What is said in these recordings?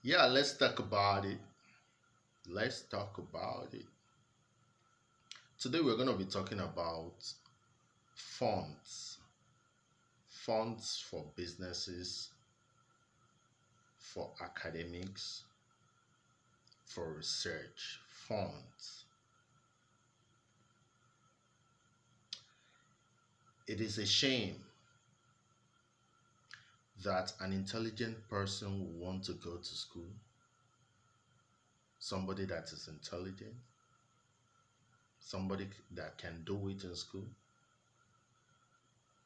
Yeah, let's talk about it. Let's talk about it. Today we're going to be talking about funds. Funds for businesses, for academics, for research. Funds. It is a shame that an intelligent person will want to go to school, somebody that is intelligent, somebody that can do it in school.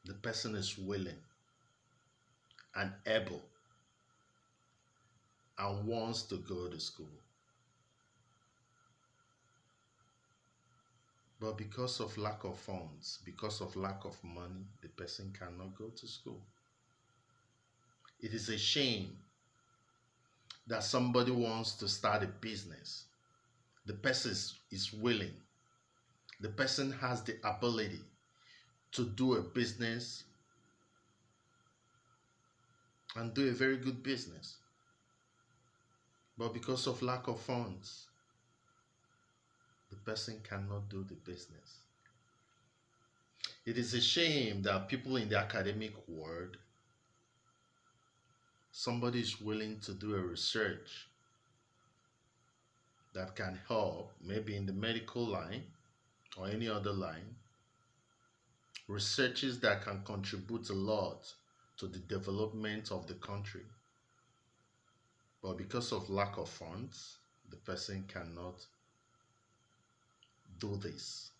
The person is willing and able and wants to go to school. But because of lack of funds, because of lack of money, the person cannot go to school. It is a shame that somebody wants to start a business. The person is willing, the person has the ability to do a business and do a very good business. But because of lack of funds, the person cannot do the business. It is a shame that people in the academic world, somebody is willing to do a research that can help, maybe in the medical line or any other line, researches that can contribute a lot to the development of the country. But because of lack of funds, the person cannot do this.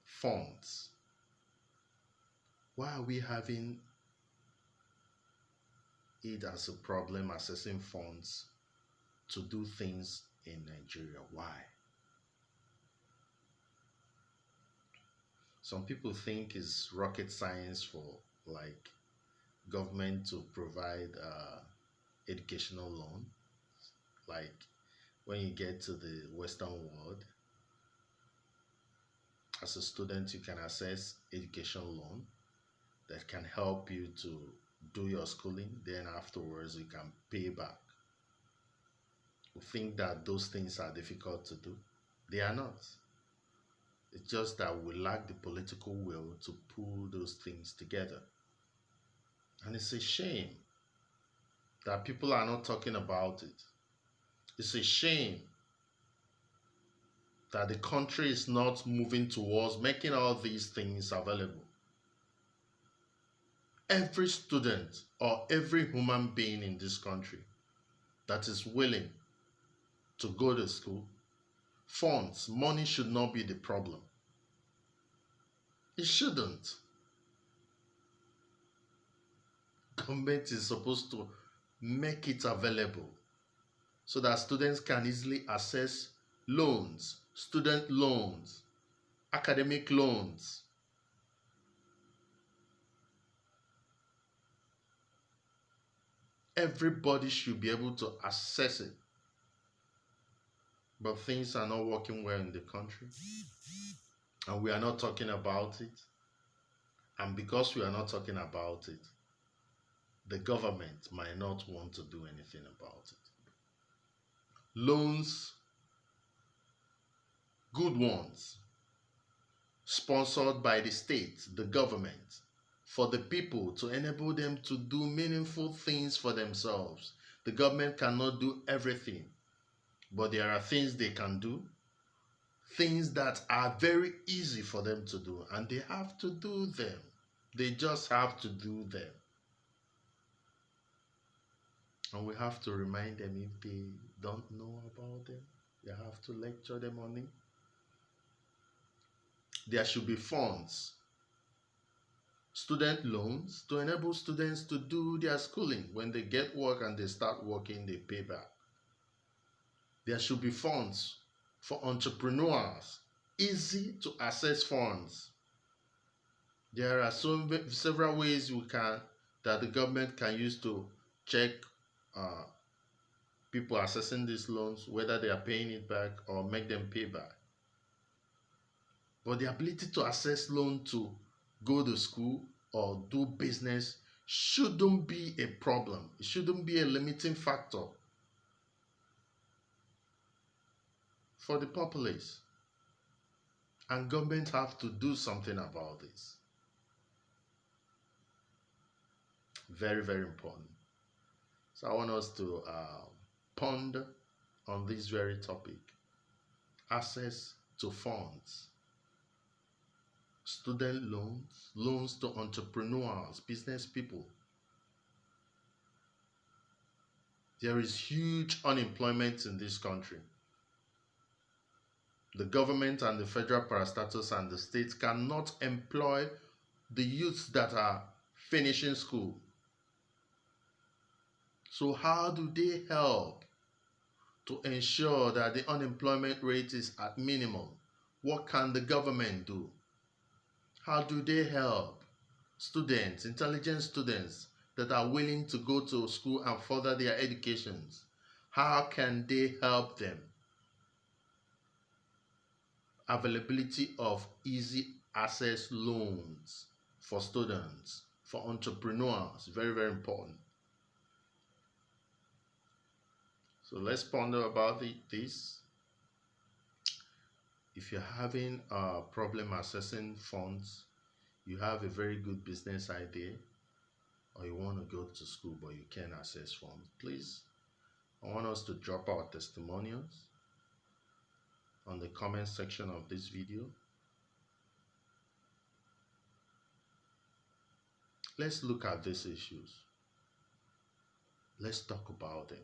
Funds. Why are we having it as a problem accessing funds to do things in Nigeria? Why? Some people think it's rocket science for like government to provide educational loan. Like when you get to the Western world, as a student, you can access education loan that can help you to do your schooling. Then afterwards, you can pay back. We think that those things are difficult to do. They are not. It's just that we lack the political will to pull those things together. And it's a shame that people are not talking about it. It's a shame that the country is not moving towards making all these things available. Every student or every human being in this country that is willing to go to school, funds, money should not be the problem. It shouldn't. Government is supposed to make it available so that students can easily access loans, student loans, academic loans. Everybody should be able to access it. But things are not working well in the country, and we are not talking about it. And because we are not talking about it, the government might not want to do anything about it. Loans, good ones, sponsored by the state, the government, for the people to enable them to do meaningful things for themselves. The government cannot do everything, but there are things they can do, things that are very easy for them to do, and they have to do them. They just have to do them. And we have to remind them if they don't know about them. You have to lecture them on it. There should be funds, student loans to enable students to do their schooling. When they get work and they start working, they pay back. There should be funds for entrepreneurs, easy to access funds. There are several ways that the government can use to check uh, people accessing these loans, whether they are paying it back or make them pay back. But the ability to access loan to go to school or do business shouldn't be a problem. It shouldn't be a limiting factor for the populace. And government have to do something about this. Very, very important. So I want us to ponder on this very topic. Access to funds, student loans, loans to entrepreneurs, business people. There is huge unemployment in this country. The government and the federal parastatals and the states cannot employ the youths that are finishing school. So how do they help to ensure that the unemployment rate is at minimum? What can the government do? How do they help students, intelligent students that are willing to go to school and further their educations? How can they help them? Availability of easy access loans for students, for entrepreneurs, very, very important. So let's ponder about this. If you're having a problem accessing funds, you have a very good business idea, or you want to go to school but you can't access funds, please, I want us to drop our testimonials on the comment section of this video. Let's look at these issues. Let's talk about them.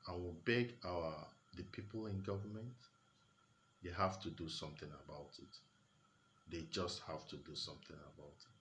And we'll beg the people in government, they have to do something about it. They just have to do something about it.